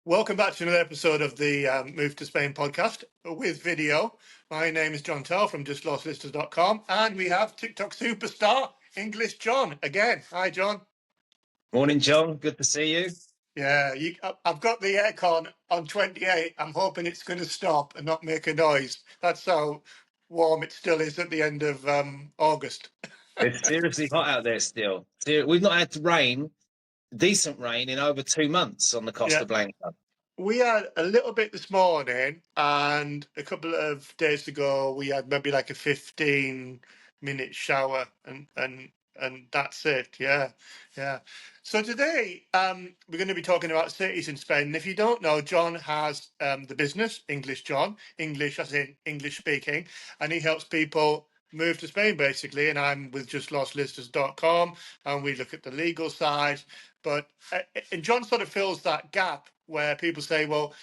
Welcome back to another episode of the Move to Spain podcast with video. My name is John Tell from justlostlisters.com, and we have TikTok superstar English John again. Hi, John. Morning, John. Good to see you. Yeah, I've got the aircon on 28. I'm hoping it's going to stop and not make a noise. That's how warm it still is at the end of August. It's seriously hot out there still. We've not had rain, decent rain, in over 2 months on the Costa Yeah. Blanca. We had a little bit this morning, and a couple of days ago we had maybe like a 15-minute shower, and that's it. Yeah, yeah. So today we're going to be talking about cities in Spain. And if you don't know, John has the business English John, English as in English speaking, and he helps people move to Spain basically. And I'm with justlostlisters.com, and we look at the legal side. But and John sort of fills that gap where people say, well,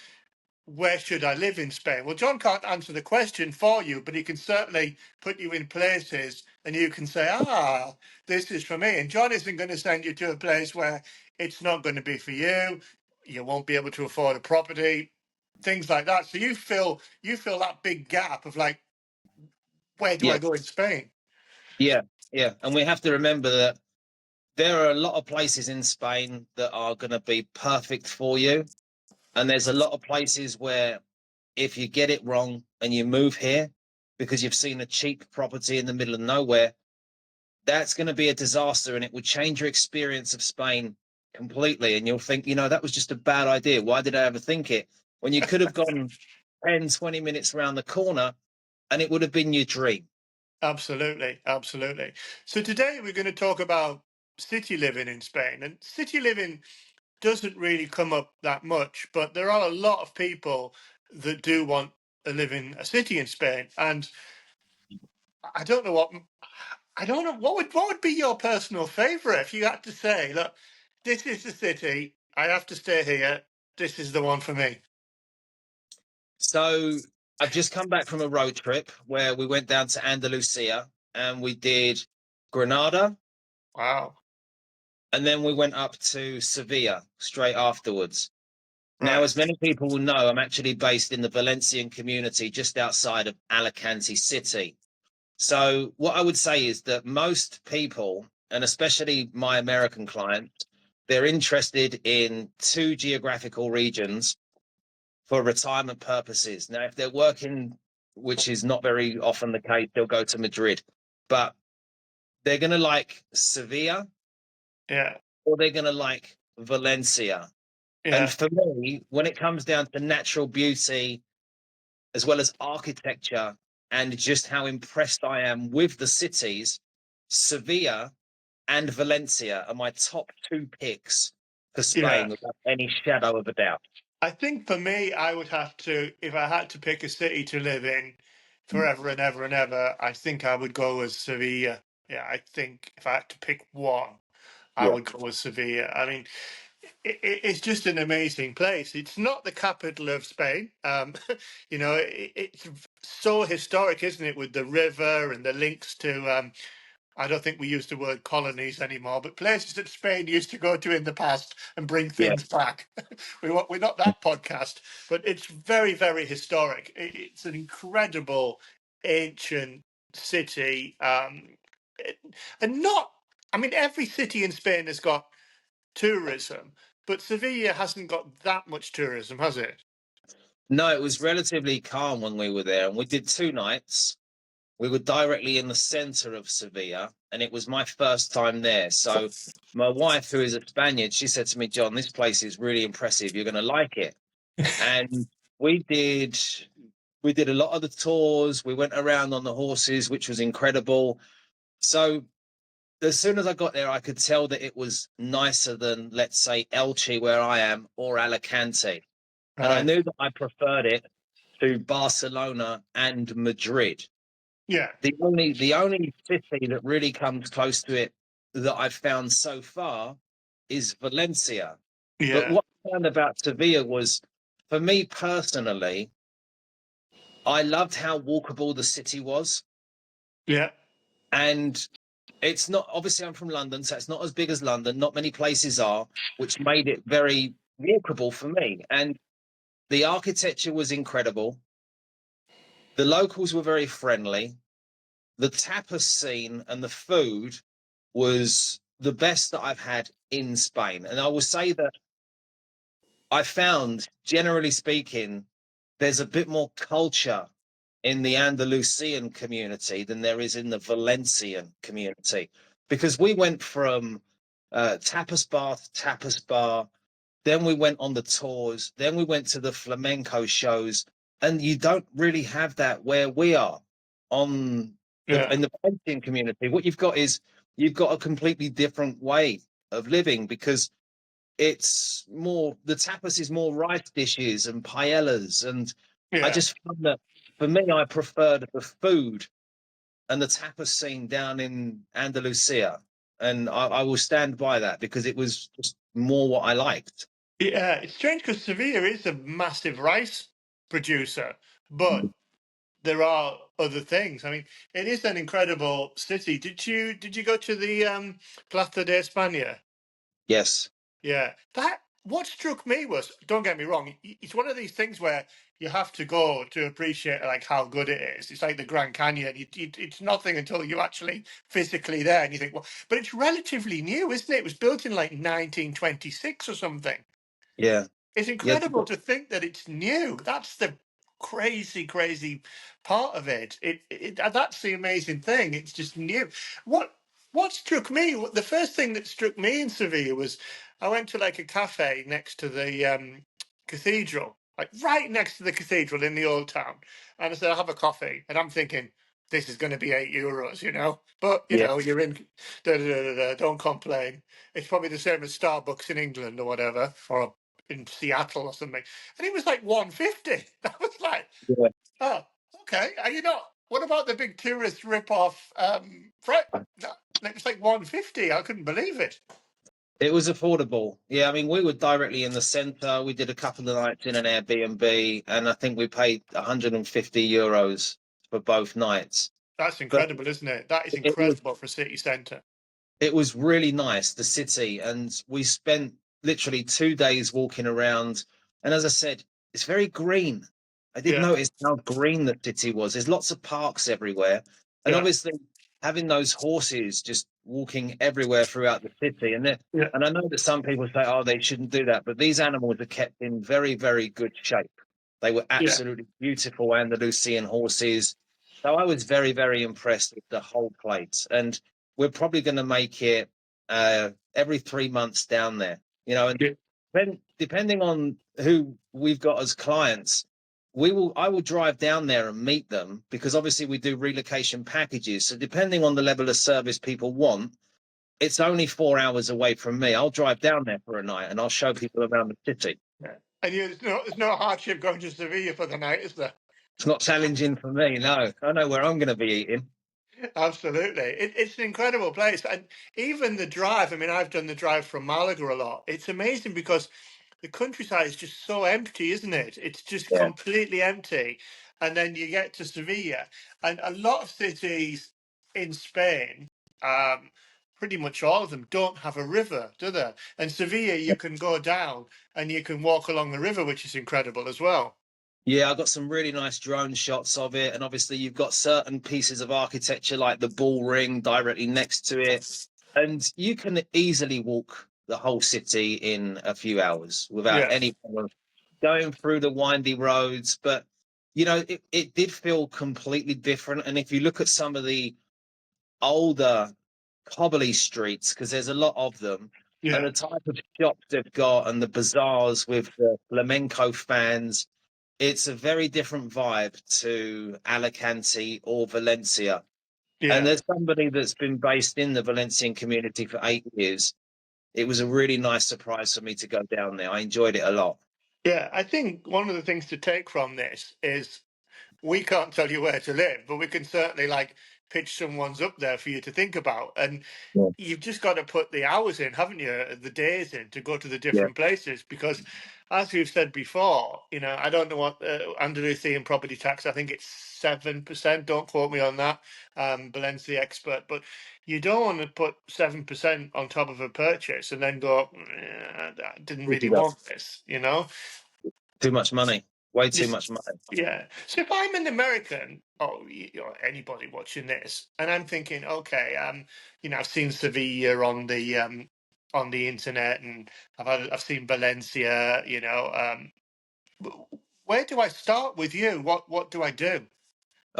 where should I live in Spain? Well, John can't answer the question for you, but he can certainly put you in places and you can say, this is for me. And John isn't going to send you to a place where it's not going to be for you. You won't be able to afford a property, things like that. So you fill that big gap of like, where do I go in Spain? Yeah. And we have to remember that there are a lot of places in Spain that are going to be perfect for you. And there's a lot of places where if you get it wrong and you move here because you've seen a cheap property in the middle of nowhere, that's going to be a disaster, and it will change your experience of Spain completely. And you'll think, that was just a bad idea. Why did I ever think it? When you could have gone 10, 20 minutes around the corner and it would have been your dream. Absolutely, absolutely. So today we're going to talk about city living in Spain. And city living doesn't really come up that much, but there are a lot of people that do want to live in a city in Spain. And I don't know what would be your personal favorite if you had to say, look, this is the city, I have to stay here, this is the one for me. So I've just come back from a road trip where we went down to Andalusia and we did Granada. Wow. And then we went up to Seville straight afterwards. Now, Right. as many people will know, I'm actually based in the Valencian community just outside of Alicante City. So what I would say is that most people, and especially my American clients, they're interested in two geographical regions for retirement purposes. Now, if they're working, which is not very often the case, they'll go to Madrid, but they're going to like Sevilla, Yeah. or they're going to like Valencia. Yeah. And for me, when it comes down to natural beauty, as well as architecture, and just how impressed I am with the cities, Sevilla and Valencia are my top two picks for Spain, without any shadow of a doubt. I think for me, I would have to, if I had to pick a city to live in forever and ever and ever, I think I would go with Sevilla. Yeah, I think if I had to pick one, I would go with Sevilla. I mean, it's just an amazing place. It's not the capital of Spain. It's so historic, isn't it, with the river and the links to I don't think we use the word colonies anymore, but places that Spain used to go to in the past and bring things back. We're not that podcast, but it's very, very historic. It's an incredible ancient city. And not, I mean, every city in Spain has got tourism, but Sevilla hasn't got that much tourism, has it? No, it was relatively calm when we were there, and we did 2 nights. We were directly in the center of Sevilla, and it was my first time there. So my wife, who is a Spaniard, she said to me, John, this place is really impressive. You're going to like it. And we did a lot of the tours. We went around on the horses, which was incredible. So as soon as I got there, I could tell that it was nicer than, let's say, Elche, where I am, or Alicante. And I knew that I preferred it to Barcelona and Madrid. Yeah. The only city that really comes close to it that I've found so far is Valencia. Yeah. But what I found about Sevilla was, for me personally, I loved how walkable the city was. Yeah. And it's not, obviously I'm from London, so it's not as big as London. Not many places are, which made it very walkable for me. And the architecture was incredible. The locals were very friendly. The tapas scene and the food was the best that I've had in Spain. And I will say that I found, generally speaking, there's a bit more culture in the Andalusian community than there is in the Valencian community. Because we went from tapas bar, then we went on the tours, then we went to the flamenco shows, and you don't really have that where we are on the Yeah, in the Valencian community. What you've got is you've got a completely different way of living because it's more the tapas is more rice dishes and paellas, and I yeah. just found that for me, I preferred the food and the tapas scene down in Andalusia, and I will stand by that because it was just more what I liked. Yeah, it's strange because Sevilla is a massive rice producer, but there are other things. I mean, it is an incredible city. Did you go to the Plaza de España? Yes, Yeah, that what struck me was, don't get me wrong, it's one of these things where you have to go to appreciate like how good it is. It's like the Grand Canyon. It's nothing until you're actually physically there, and you think, well, but it's relatively new, isn't it? It was built in like 1926 or something. yeah, It's yeah, incredible to think that it's new. That's the crazy, crazy part of it. That's the amazing thing. It's just new. What struck me? The first thing that struck me in Seville was I went to like a cafe next to the cathedral, like right next to the cathedral in the old town, and I said, "I'll have a coffee," and I'm thinking. This is going to be €8, But yeah, you're in. Don't complain. It's probably the same as Starbucks in England or whatever, or in Seattle or something, and it was like 150. I was like, yeah. oh, okay. Are you not? What about the big tourist rip-off? No, it was like 150. I couldn't believe it. It was affordable. Yeah, I mean, we were directly in the center. We did a couple of nights in an Airbnb, and I think we paid 150 euros for both nights. That's But incredible, isn't it? That is it was incredible for a city centre. it was really nice, the city, and we spent literally 2 days walking around. And as I said, it's very green. I did Yeah, notice how green the city was. There's lots of parks everywhere, and yeah, obviously having those horses just walking everywhere throughout the city. yeah, And I know that some people say, "Oh, they shouldn't do that," but these animals are kept in very, very good shape. They were yeah, absolutely beautiful Andalusian horses. So I was very, very impressed with the whole place. And we're probably going to make it every 3 months down there. And yeah, then depending on who we've got as clients, I will drive down there and meet them because obviously we do relocation packages. So depending on the level of service people want, it's only 4 hours away from me. I'll drive down there for a night and I'll show people around the city. yeah. And there's no hardship going to Sevilla for the night, is there? It's not challenging for me. No, I know where I'm going to be eating. Absolutely. It's an incredible place. And even the drive, I mean, I've done the drive from Malaga a lot. It's amazing because the countryside is just so empty, isn't it? It's just Yeah. completely empty. And then you get to Sevilla, and a lot of cities in Spain, um, pretty much all of them, don't have a river, do they? And Sevilla, you can go down and you can walk along the river, which is incredible as well. Yeah, I got some really nice drone shots of it. And obviously, you've got certain pieces of architecture like the bull ring directly next to it. And you can easily walk the whole city in a few hours without Yeah, any problem going through the windy roads. But, it did feel completely different. And if you look at some of the older cobbly streets, because there's a lot of them, and yeah, the type of shops they've got and the bazaars with the flamenco fans, it's a very different vibe to Alicante or Valencia. And yeah. there's somebody that's been based in the Valencian community for 8 years. It was a really nice surprise for me to go down there. I enjoyed it a lot. Yeah, I think one of the things to take from this is we can't tell you where to live, but we can certainly like pitch some ones up there for you to think about. And Yeah. you've just got to put the hours in, haven't you? The days in to go to the Yeah. different places because as we've said before, I don't know what Andalusian property tax. I think it's 7%. Don't quote me on that. Belen's the expert, but you don't want to put 7% on top of a purchase and then go, I didn't really want this. Too much money, way too This, much money. yeah. So if I'm an American, or anybody watching this, and I'm thinking, okay, I've seen Sevilla on the internet, and I've seen Valencia. Where do I start with you? What do I do?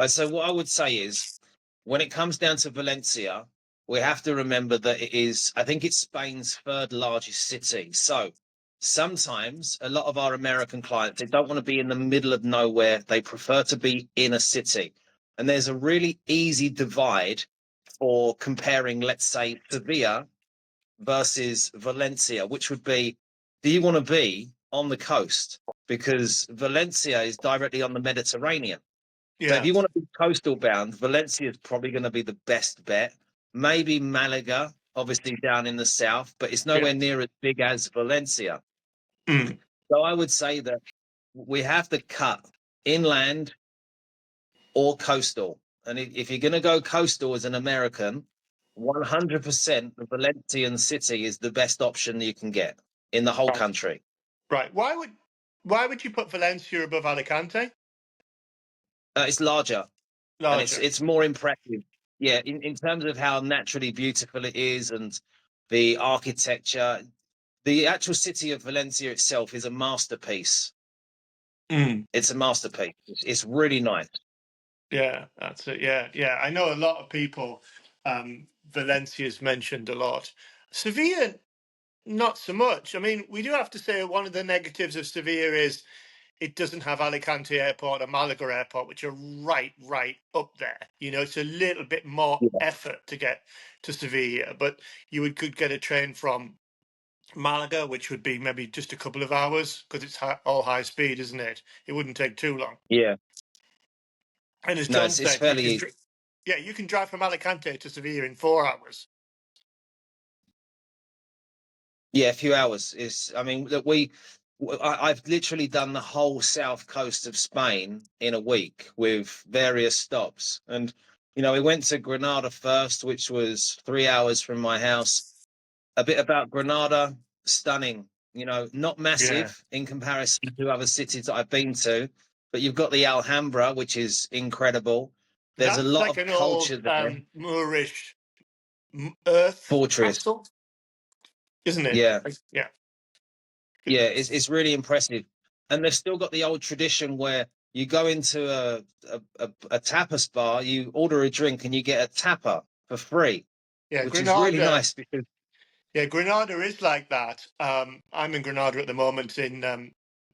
So what I would say is, when it comes down to Valencia, we have to remember that it is, I think it's Spain's third largest city. So sometimes a lot of our American clients, they don't want to be in the middle of nowhere. They prefer to be in a city. And there's a really easy divide for comparing, let's say, Sevilla versus Valencia, which would be, do you want to be on the coast? Because Valencia is directly on the Mediterranean. So if Yeah, you want to be coastal bound, Valencia is probably going to be the best bet. Maybe Malaga, obviously down in the south, but it's yeah. nowhere near as big as Valencia. Mm. So I would say that we have to cut inland or coastal. And if you're going to go coastal as an American, 100% the Valencian city is the best option you can get in the whole Right. country. Right. Why would you put Valencia above Alicante? It's larger and it's Larger. it's more impressive. Yeah, in terms of how naturally beautiful it is and the architecture, the actual city of Valencia itself is a masterpiece. Mm. It's a masterpiece. It's really nice. Yeah, that's it. Yeah, yeah. I know a lot of people. Valencia's mentioned a lot. Sevilla, not so much. I mean, we do have to say one of the negatives of Sevilla is it doesn't have Alicante Airport or Malaga Airport, which are right up there. It's a little bit more Yeah, effort to get to Sevilla, but could get a train from Malaga, which would be maybe just a couple of hours because it's all high speed, isn't it? It wouldn't take too long. yeah. And as No, John it's said, fairly, yeah, you can drive from Alicante to Sevilla in 4 hours. yeah, a few hours. Is I mean, look, I've literally done the whole south coast of Spain in a week with various stops, and we went to Granada first, which was 3 hours from my house. A bit about Granada, stunning. Not Yeah, massive in comparison to other cities that I've been to, but you've got the Alhambra, which is incredible. There's a that's lot like of an old culture there. Moorish earth Fortress, castle, isn't it? yeah, Yeah, yeah, it's really impressive. And they've still got the old tradition where you go into a tapas bar, you order a drink, and you get a tapa for free, yeah. which is really Granada. nice because Yeah, Granada is like that. I'm in Granada at the moment in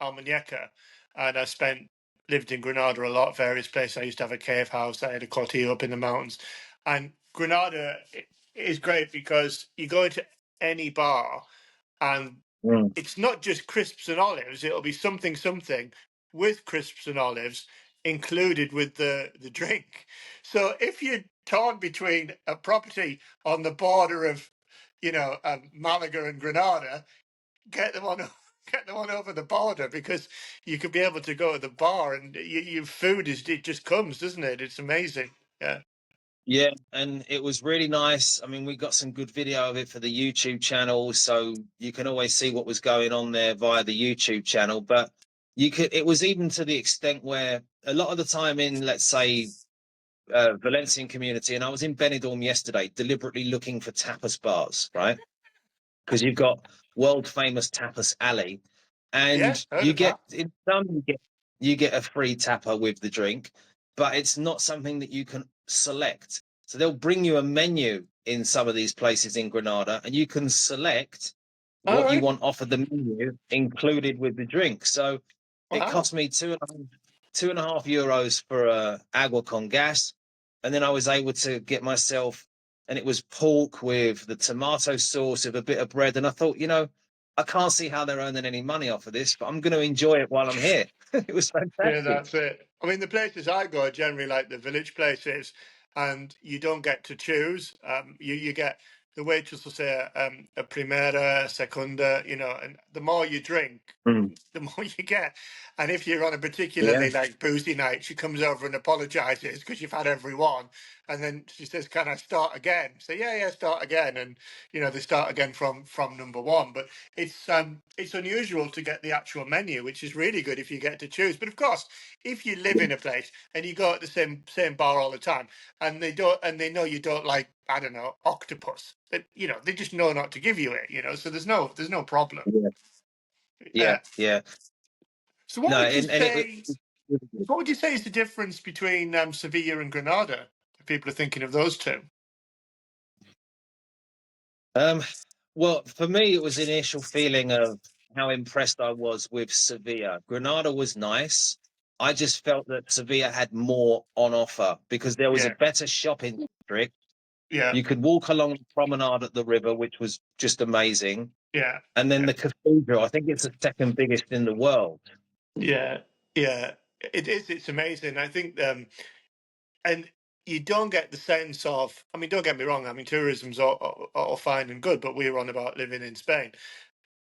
Almuñeca, and lived in Granada a lot, various places. I used to have a cave house. I had a cottage up in the mountains, and Granada is great because you go into any bar, and Mm. it's not just crisps and olives. It'll be something with crisps and olives included with the drink. So if you're torn between a property on the border of Malaga and Granada, get them on get them on over the border because you could be able to go to the bar and your food it just comes, doesn't it? It's amazing. Yeah. Yeah, and it was really nice. I mean, we got some good video of it for the YouTube channel, so you can always see what was going on there via the YouTube channel. But it was even to the extent where a lot of the time in, let's say, Valencian community, and I was in Benidorm yesterday, deliberately looking for tapas bars, right? Because you've got world famous tapas alley, Yeah, and heard of that. in some you get a free tapa with the drink, but it's not something that you can select. So they'll bring you a menu in some of these places in Granada, and you can select All what you right. want off of the menu included with the drink. So it Wow. cost me 2.5 euros for a agua con gas, and then I was able to get myself, and it was pork with the tomato sauce with a bit of bread. And I thought, I can't see how they're earning any money off of this, but I'm going to enjoy it while I'm here. It was Yeah, fantastic. that's it. I mean, the places I go are generally like the village places, and you don't get to choose. You get the waitress will say a primera, segunda, you know, and the more you drink, Mm. the more you get. And if you're on a Yeah, particularly like boozy night, she comes over and apologizes because you've had every one. And then she says, "Can I start again?" So yeah, start again. And you know, they start again from number one. But it's unusual to get the actual menu, which is really good if you get to choose. But of course, if you live yeah, in a place and you go at the same bar all the time, and they know you don't like, I don't know, octopus, you know, they just know not to give you it, you know, so there's no problem. yeah, uh, yeah, yeah. so No, and it. what would you say is the difference between Sevilla and Granada, if people are thinking of those two? Um, well, for me, it was an initial feeling of how impressed I was with Sevilla. Granada was nice. I just felt that Sevilla had more on offer because there was a Yeah, better shopping district. yeah, You could walk along the promenade at the river, which was just amazing. yeah, And then yeah, the cathedral, I think it's the second biggest in the world. yeah, yeah. It is. It's amazing. I think, and you don't get the sense of. I mean, don't get me wrong. I mean, tourism's all fine and good, but we're on about living in Spain.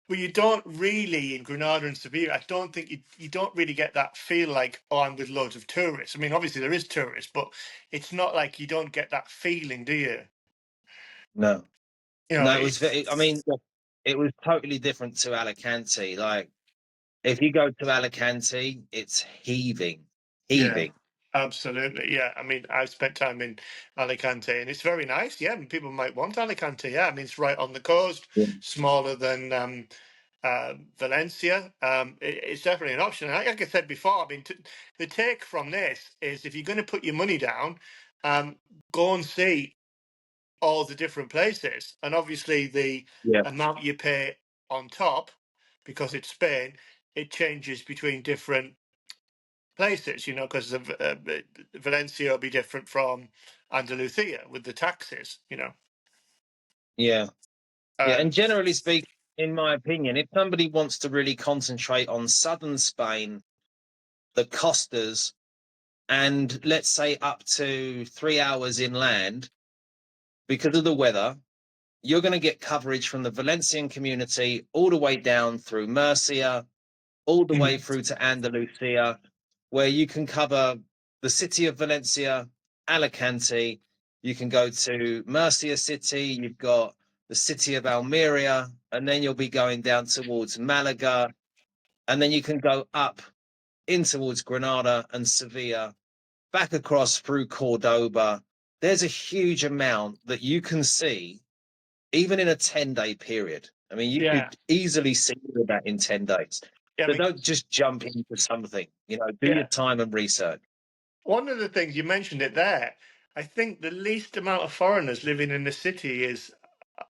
But you don't really in Granada and Seville. I don't think you don't really get that feel like, oh, I'm with loads of tourists. I mean, obviously there is tourists, but it's not like you don't get that feeling, do you? No, You know, no, it was it's very, I mean, it was totally different to Alicante. Like, if you go to Alicante, it's heaving, yeah, heaving. absolutely, yeah. I mean, I've spent time in Alicante, and it's very nice. Yeah, and people might want Alicante. Yeah, I mean, it's right on the coast, Yeah. smaller than Valencia. It's definitely an option. And like I said before, I mean, the take from this is if you're going to put your money down, um, go and see all the different places. And obviously, the Yeah. amount you pay on top, because it's Spain, it changes between different places, you know, because Valencia will be different from Andalusia with the taxes, you know. Yeah. Yeah. And Um, generally speaking, in my opinion, if somebody wants to really concentrate on southern Spain, the Costas, and let's say up to 3 hours inland, because of the weather, you're going to get coverage from the Valencian community all the way down through Murcia, all the way mm, through to Andalusia, where you can cover the city of Valencia, Alicante. You can go to Murcia City. You've got the city of Almeria, and then you'll be going down towards Malaga, and then you can go up in towards Granada and Sevilla, back across through Cordoba. There's a huge amount that you can see, even in a 10-day period. I mean, you yeah, could easily see all that in 10 days. yeah, I So mean, don't just jump into something, do your yeah. time and research. One of the things you mentioned it there, I think the least amount of foreigners living in the city is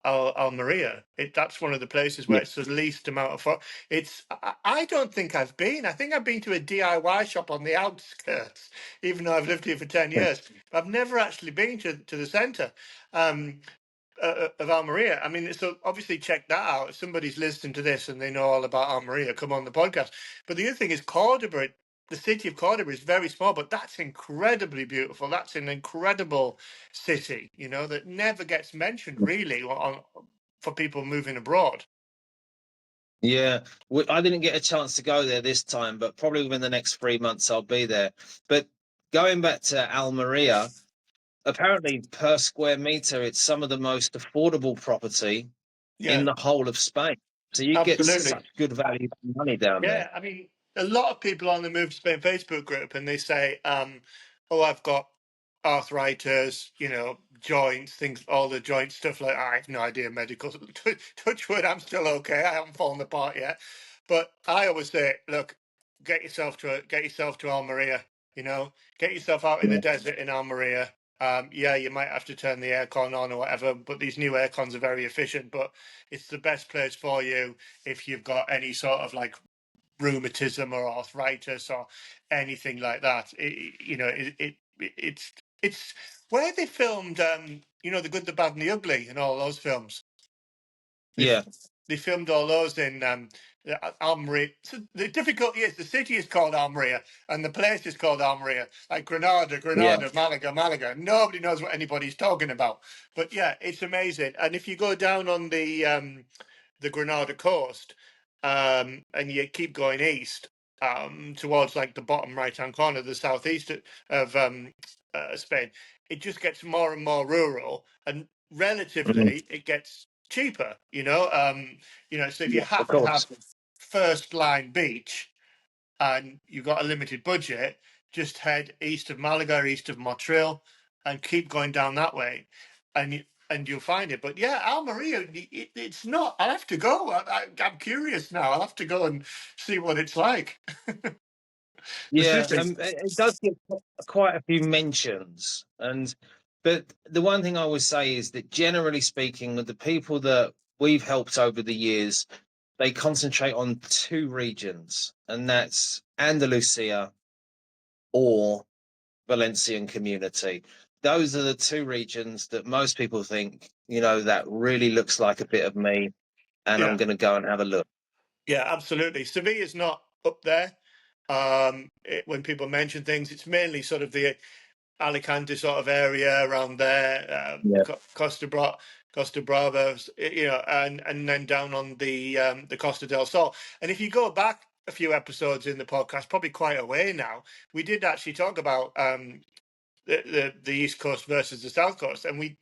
Almeria. That's one of the places where Yeah. it's the least amount of. It's. I don't think I've been. I think I've been to a DIY shop on the outskirts, even though I've lived here for 10 years. I've never actually been to the centre. Um, of Almeria. I mean, so obviously check that out. If somebody's listening to this and they know all about Almeria, come on the podcast. But the other thing is Cordoba. The city of Cordoba is very small, but that's incredibly beautiful. That's an incredible city, you know, that never gets mentioned really for people moving abroad. Yeah, I didn't get a chance to go there this time, but probably within the next 3 months I'll be there. But going back to Almeria, apparently per square meter, it's some of the most affordable property in Yeah, the whole of Spain. So you get absolutely. such good value for money down there. Yeah, I mean, a lot of people on the Move to Spain Facebook group, and they say, "Oh, I've got arthritis, you know, joints, things, all the joint stuff like I have no idea medical. Touch wood, I'm still okay. I haven't fallen apart yet." But I always say, look, get yourself to Almeria. You know, get yourself out in the Yeah. desert in Almeria. Yeah, you might have to turn the aircon on or whatever, but these new aircons are very efficient. But it's the best place for you if you've got any sort of like rheumatism or arthritis or anything like that. It's where they filmed, you know, The Good, the Bad, and the Ugly, and all those films. They Yeah. they filmed all those in Almeria. So the difficulty is the city is called Almeria and the place is called Almeria, like Granada, Yeah. Malaga, Malaga. Nobody knows what anybody's talking about. But yeah, it's amazing. And if you go down on the Granada coast, and you keep going east, towards like the bottom right hand corner, the southeast of Spain, it just gets more and more rural, and Mhm. relatively it gets cheaper. So if you Yeah, of have to have course. first line beach and you've got a limited budget, just head east of Malaga, east of Montreal, and keep going down that way, and you'll find it. But yeah, Almeria, it's not. I'll have to go. I'm curious now. I'll have to go and see what it's like. The Yeah, city. it does get quite a few mentions, but the one thing I would say is that generally speaking, with the people that we've helped over the years, they concentrate on two regions, and that's Andalusia or Valencian community. Those are the two regions that most people think, that really looks like a bit of me, and I'm Yeah, going to go and have a look. yeah, absolutely. Seville is not up there. When people mention things, it's mainly sort of the Alicante sort of area around there, Yeah, Costa Brava, and then down on the Costa del Sol. And if you go back a few episodes in the podcast, probably quite a way now, we did actually talk about the East Coast versus the South Coast, and we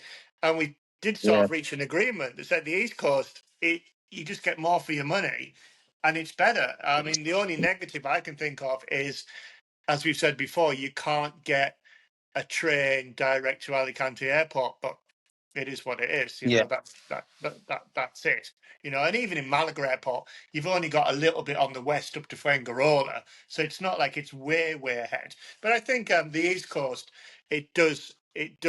did sort yeah, of reach an agreement that said the East Coast, you just get more for your money, and it's better. I mean, the only negative I can think of is, as we've said before, you can't get a train direct to Alicante Airport, but it is what it is. yeah. That's it. And even in Malaga Airport, you've only got a little bit on the west up to Fuengirola, so it's not like it's way ahead. But I think the East Coast, it does beat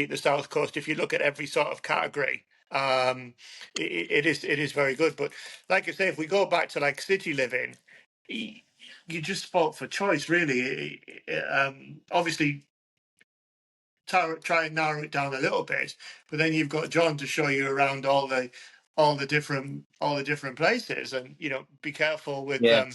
the South Coast if you look at every sort of category. It is very good. But like I say, if we go back to like city living, you just spoke for choice, really. Obviously, try and narrow it down a little bit, but then you've got John to show you around all the different places, and be careful with Yeah.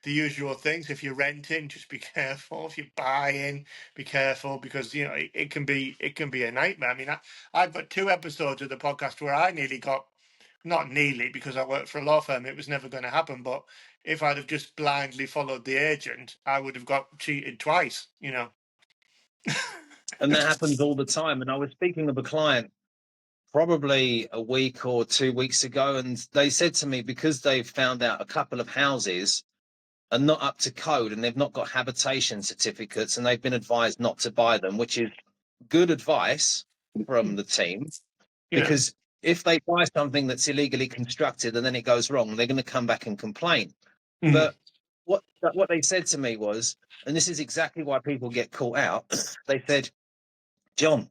the usual things. If you're renting, just be careful. If you're buying, be careful, because it can be a nightmare. I mean, I've got 2 episodes of the podcast where I nearly got, not nearly, because I worked for a law firm, it was never going to happen. But if I'd have just blindly followed the agent, I would have got cheated twice. And that happens all the time. And I was speaking with a client probably a week or 2 weeks ago, and they said to me, because they've found out a couple of houses are not up to code and they've not got habitation certificates, and they've been advised not to buy them, which is good advice from the team, Yeah. because if they buy something that's illegally constructed and then it goes wrong, they're going to come back and complain. Mm. But what they said to me was, and this is exactly why people get caught out, they said, John,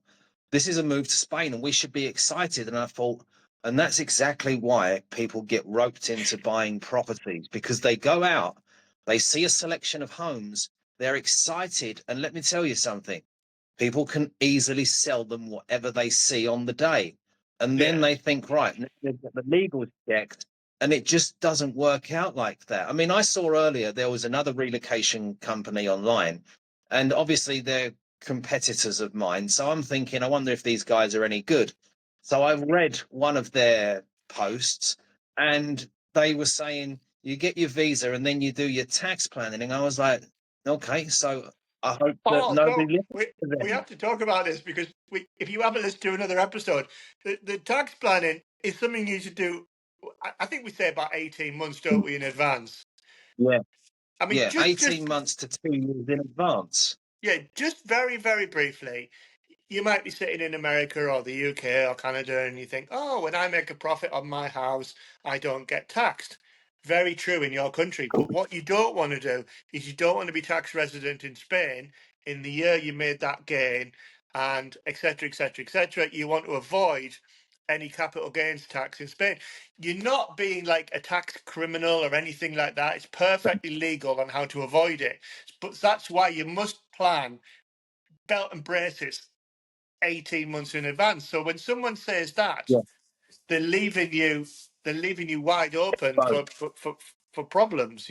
this is a move to Spain and we should be excited. And I thought, and that's exactly why people get roped into buying properties, because they go out, they see a selection of homes, they're excited. And let me tell you something, people can easily sell them whatever they see on the day. And then Yeah. they think, right, they've got the legals checked. And it just doesn't work out like that. I mean, I saw earlier there was another relocation company online, and obviously they're competitors of mine. So I'm thinking, I wonder if these guys are any good. So I read one of their posts, and they were saying you get your visa and then you do your tax planning. And I was like, okay, so I hope that Oh nobody no, listens to we them. have to talk about this, because if you haven't listened to another episode, the tax planning is something you should do. I think we say about 18 months, don't we, in advance? Yeah, I mean, yeah, just 18 just months to 2 years in advance. yeah, just very very briefly. You might be sitting in America or the UK or Canada, and you think, oh, when I make a profit on my house, I don't get taxed. Very true in your country. But what you don't want to do is you don't want to be tax resident in Spain in the year you made that gain, and etc., etc., etc. You want to avoid any capital gains tax in Spain. You're not being like a tax criminal or anything like that. It's perfectly legal on how to avoid it. But that's why you must plan belt and braces 18 months in advance. So when someone says that, Yeah, they're leaving you wide open Both. for problems.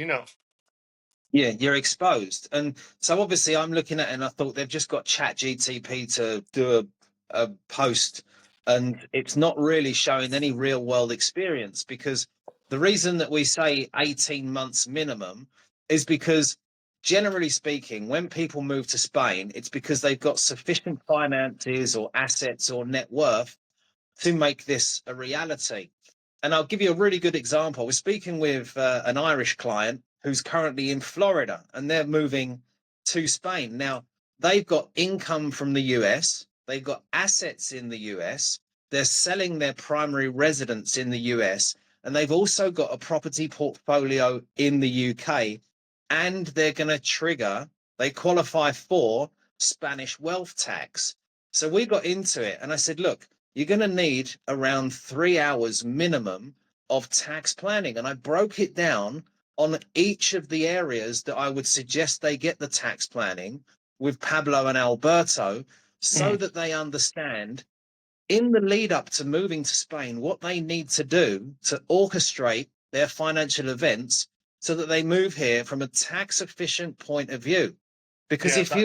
Yeah, you're exposed. And so obviously I'm looking at it and I thought they've just got Chat GTP to do a post, and it's not really showing any real world experience, because the reason that we say 18 months minimum is because, generally speaking, when people move to Spain, it's because they've got sufficient finances or assets or net worth to make this a reality. And I'll give you a really good example. We're speaking with an Irish client who's currently in Florida, and they're moving to Spain. Now, they've got income from the US, they've got assets in the US, they're selling their primary residence in the US, and they've also got a property portfolio in the UK, and they're going to they qualify for Spanish wealth tax. So we got into it, and I said, look, you're going to need around 3 hours minimum of tax planning. And I broke it down on each of the areas that I would suggest they get the tax planning with Pablo and Alberto, so Mm. that they understand in the lead up to moving to Spain what they need to do to orchestrate their financial events so that they move here from a tax efficient point of view. Because Yeah, if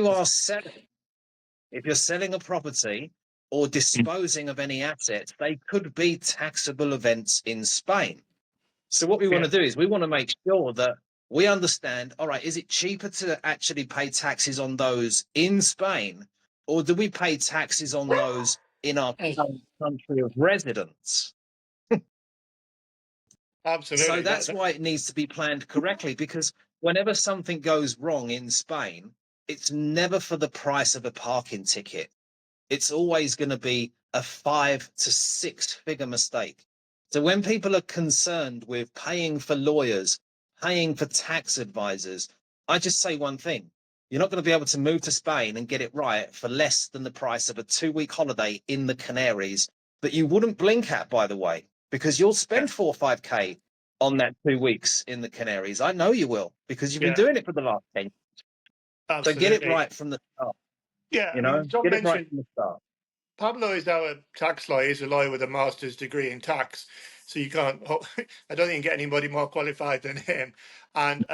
you're selling a property or disposing of any assets, they could be taxable events in Spain. So what we want yeah, to do is we want to make sure that we understand, all right, is it cheaper to actually pay taxes on those in Spain, or do we pay taxes on those in our current country of residence? So absolutely. that's why it needs to be planned correctly, because whenever something goes wrong in Spain, it's never for the price of a parking ticket. It's always going to be a 5 to 6 figure mistake. So when people are concerned with paying for lawyers, paying for tax advisors, I just say one thing. You're not going to be able to move to Spain and get it right for less than the price of a 2 week holiday in the Canaries that you wouldn't blink at, by the way, because you'll Yeah, spend 4 or 5K on that 2 weeks in the Canaries. I know you will, because you've been yeah, doing it for the last 10. So get it absolutely. right from the start, Yeah, I mean, John get it right mentioned from the start. Pablo is our tax lawyer. He's a lawyer with a master's degree in tax. So you can't, I don't think you can get anybody more qualified than him. And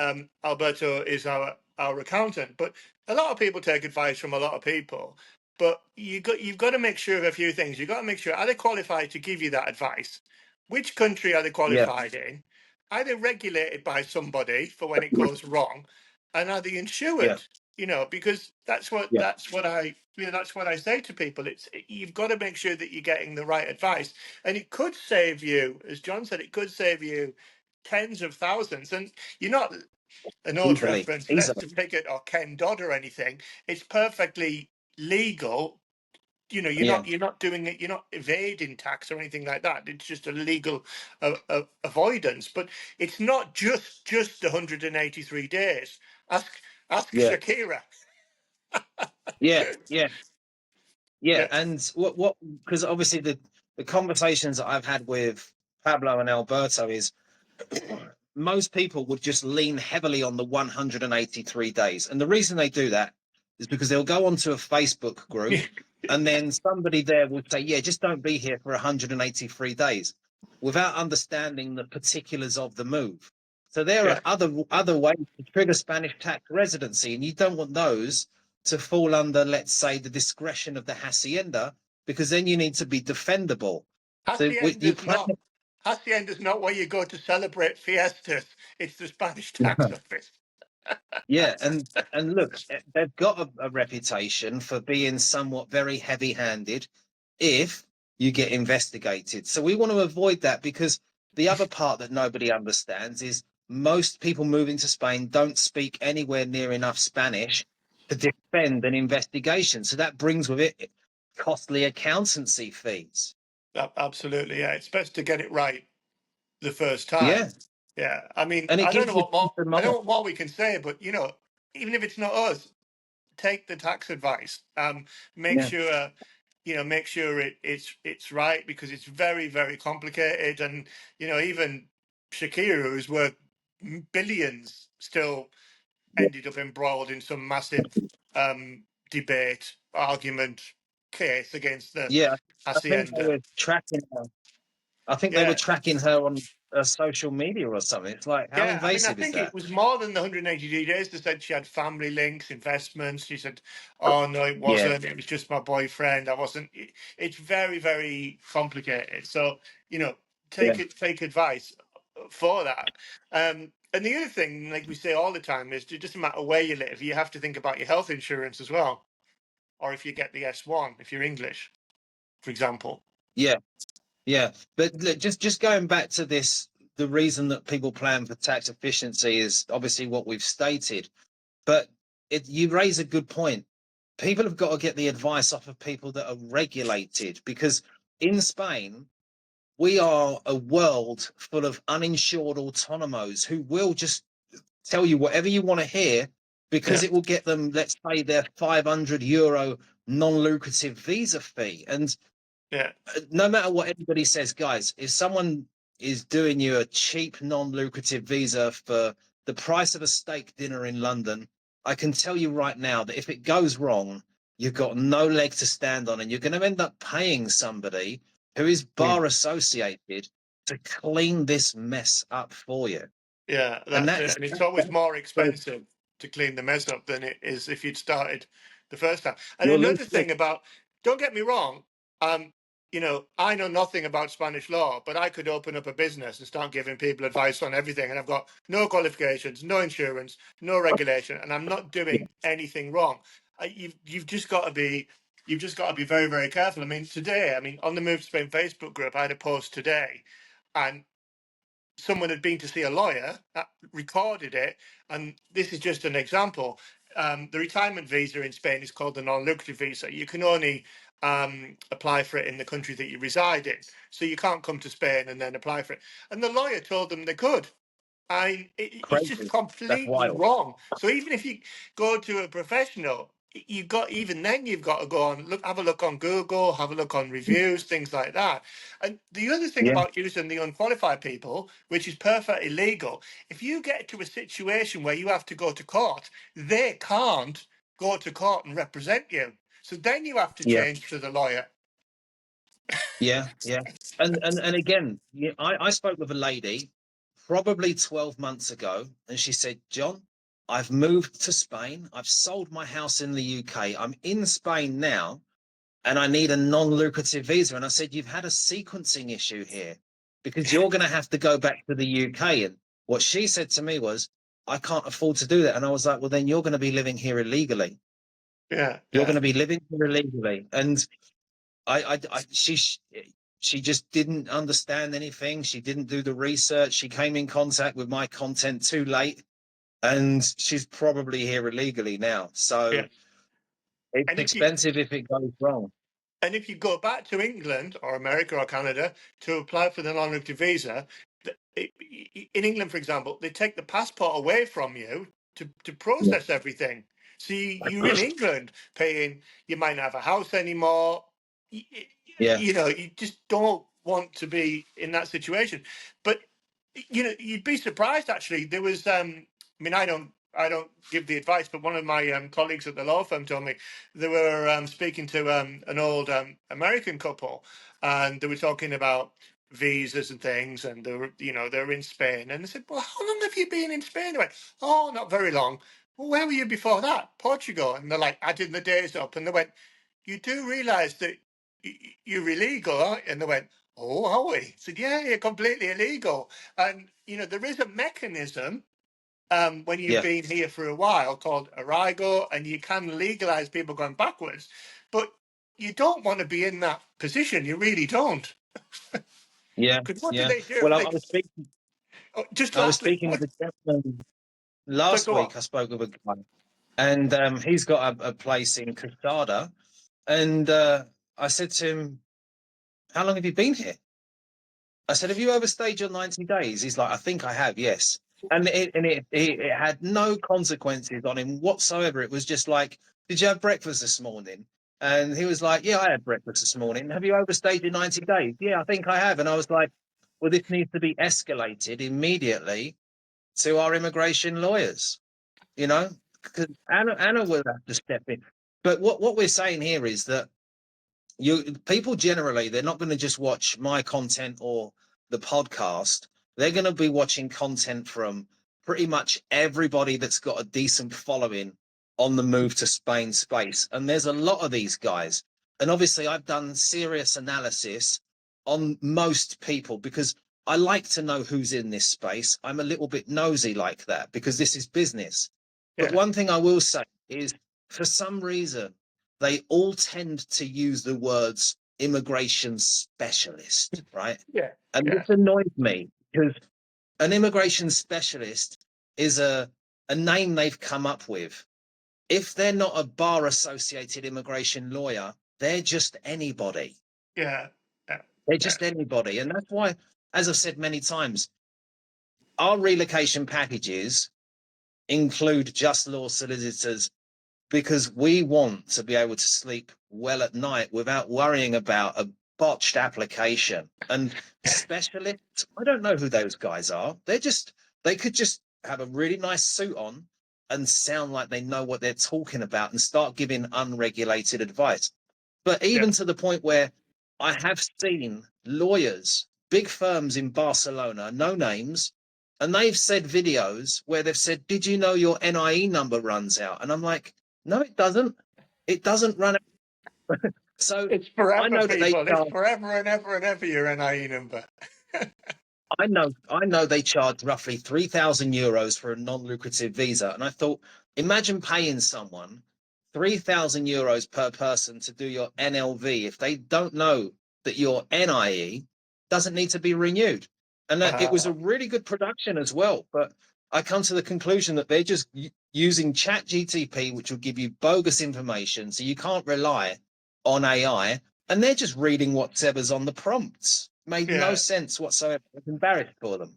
Alberto is our accountant. But a lot of people take advice from a lot of people. But you've got to make sure of a few things. You've got to make sure, are they qualified to give you that advice? Which country are they Yeah, qualified in? Are they regulated by somebody for when it goes wrong? And are they yeah, insured? Because yeah. that's what I say to people. You've got to make sure that you're getting the right advice, and it could save you, as John said, it could save you tens of thousands. And you're not an old Easily, reference, easily. Lester Piggott or Ken Dodd or anything. It's perfectly legal. Yeah, you're not doing it. You're not evading tax or anything like that. It's just a legal avoidance. But it's not just 183 days. Ask ask yeah, Shakira. yeah, yeah, yeah. Yeah, And because obviously the conversations that I've had with Pablo and Alberto is most people would just lean heavily on the 183 days. And the reason they do that is because they'll go onto a Facebook group, and then somebody there would say, yeah, just don't be here for 183 days, without understanding the particulars of the move. So there yeah. are other ways to trigger Spanish tax residency, and you don't want those to fall under, let's say, the discretion of the hacienda, because then you need to be defendable. So you plan. Hacienda is not where you go to celebrate fiestas. It's the Spanish tax office. Yeah, and look, they've got a reputation for being somewhat very heavy-handed if you get investigated. So we want to avoid that, because the other part that nobody understands is most people moving to Spain don't speak anywhere near enough Spanish to defend an investigation. So that brings with it costly accountancy fees. Absolutely, yeah. It's best to get it right the first time. Yeah, Yeah, I mean, and it I don't gives know you what peace more of I don't mind. know what more we can say, but even if it's not us, take the tax advice. Make Yeah, sure make sure it's right, because it's very, very complicated. And even Shakira, who's worth billions, still yeah, ended up embroiled in some massive debate, argument, case against the yeah. I think they hacienda. were tracking her. I think they were Yeah. tracking her on social media or something. It's like, how Yeah, I mean, I invasive is think it that? was more than the 180 days. They said she had family links, investments. She said, "Oh no, it Yeah, wasn't. It was just my boyfriend. I wasn't." It's very, very complicated. So you know, yeah, take advice for that. And the other thing, like we say all the time, is it doesn't matter where you live. You have to think about your health insurance as well, or if you get the S1, if you're English, for example. yeah, yeah. But look, just going back to this, the reason that people plan for tax efficiency is obviously what we've stated. But you raise a good point. People have got to get the advice off of people that are regulated, because in Spain, we are a world full of uninsured autonomos who will just tell you whatever you want to hear because Yeah, it will get them, let's say, their €500 non-lucrative visa fee. And yeah, no matter what anybody says, guys, if someone is doing you a cheap non-lucrative visa for the price of a steak dinner in London, I can tell you right now that if it goes wrong, you've got no leg to stand on, and you're going to end up paying somebody who is mm, bar associated to clean this mess up for you. yeah. And That's it. And it's always more expensive to clean the mess up than it is if you'd started the first time. And you're another losing. thing about, don't get me wrong, um, I know nothing about Spanish law, but I could open up a business and start giving people advice on everything. And I've got no qualifications, no insurance, no regulation, and I'm not doing anything wrong. You've just got to be. You've just got to be very, very careful. I mean, today, I mean, on the Move to Spain Facebook group, I had a post today, and someone had been to see a lawyer, recorded it, and this is just an example. The retirement visa in Spain is called the non-lucrative visa. You can only apply for it in the country that you reside in, so you can't come to Spain and then apply for it. And the lawyer told them they could. It's just Crazy. That's completely wild. wrong. So even if you go to a professional, you've got even then you've got to go on look, have a look on Google, have a look on reviews, things like that. And the other thing Yeah, about using the unqualified people, which is perfectly legal, if you get to a situation where you have to go to court, they can't go to court and represent you. So then you have to yeah, change to the lawyer. yeah, yeah. And again, yeah, I spoke with a lady probably 12 months ago, and she said, John, I've moved to Spain. I've sold my house in the UK. I'm in Spain now, and I need a non-lucrative visa. And I said, you've had a sequencing issue here because you're going to have to go back to the UK. And what she said to me was, I can't afford to do that. And I was like, well, then you're going to be living here illegally. Yeah, You're going yeah, to be living here illegally. And she just didn't understand anything. She didn't do the research. She came in contact with my content too late, and she's probably here illegally now. yeah. So it's And if you expensive if it goes wrong. And if you go back to England or America or Canada to apply for the non-lucrative visa, in England, for example, they take the passport away from you to Yeah, process everything. So you're in England paying, you might not have a house anymore. You, yeah, you just don't want to be in that situation. But, you'd be surprised actually. There was, I mean, I don't give the advice, but one of my colleagues at the law firm told me they were speaking to an old American couple, and they were talking about visas and things, and they were in Spain, and they said, "Well, how long have you been in Spain?" They went, "Oh, not very long." Well, where were you before that? Portugal. And they're like adding the days up, and they went, "You do realise that you're illegal, aren't you?" And they went, "Oh, are we?" I said, "Yeah, you're completely illegal." And there is a mechanism when you've yeah, been here for a while called Arrigo, and you can legalize people going backwards, but you don't want to be in that position. You really don't. yeah, Because what do yeah. they do? Well, They just I was lastly, speaking with what? a gentleman So last go on. week. I spoke with a guy, and he's got a place in Casada, and I said to him, "How long have you been here?" I said, "Have you overstayed your 90 days?" He's like, "I think I have, yes." And it had no consequences on him whatsoever. It was just like, "Did you have breakfast this morning?" And he was like, "Yeah, I had breakfast this morning." "Have you overstayed your 90 days?" "Yeah, I think I have." And I was like, "Well, this needs to be escalated immediately to our immigration lawyers, you know, because Anna will have to step in." But what we're saying here is that people generally, they're not going to just watch my content or the podcast. They're going to be watching content from pretty much everybody that's got a decent following on the move to Spain space. And there's a lot of these guys. And obviously, I've done serious analysis on most people because I like to know who's in this space. I'm a little bit nosy like that because this is business. But Yeah, one thing I will say is, for some reason, they all tend to use the words immigration specialist, right? yeah, And yeah, this annoys me because an immigration specialist is a name they've come up with. If they're not a bar associated immigration lawyer, they're just anybody. yeah, yeah, They're yeah, just anybody. And that's why, as I've said many times, our relocation packages include just law solicitors because we want to be able to sleep well at night without worrying about a botched application. And specialists, I don't know who those guys are. They could just have a really nice suit on and sound like they know what they're talking about and start giving unregulated advice. But yeah, even to the point where I have seen lawyers, big firms in Barcelona, no names, and they've said videos where they've said, "Did you know your NIE number runs out?" And I'm like, no, it doesn't. It doesn't run out. So it's I forever, know that they people. It's charge. forever and ever your NIE number. I know they charge roughly €3,000 for a non-lucrative visa, and I thought, imagine paying someone €3,000 per person to do your NLV if they don't know that your NIE doesn't need to be renewed. And it was a Uh, really good production as well. But I come to the conclusion that they're just using Chat GTP, which will give you bogus information, so you can't rely on AI, and they're just reading whatever's on the prompts. Made no yeah. sense whatsoever. I was embarrassed for them.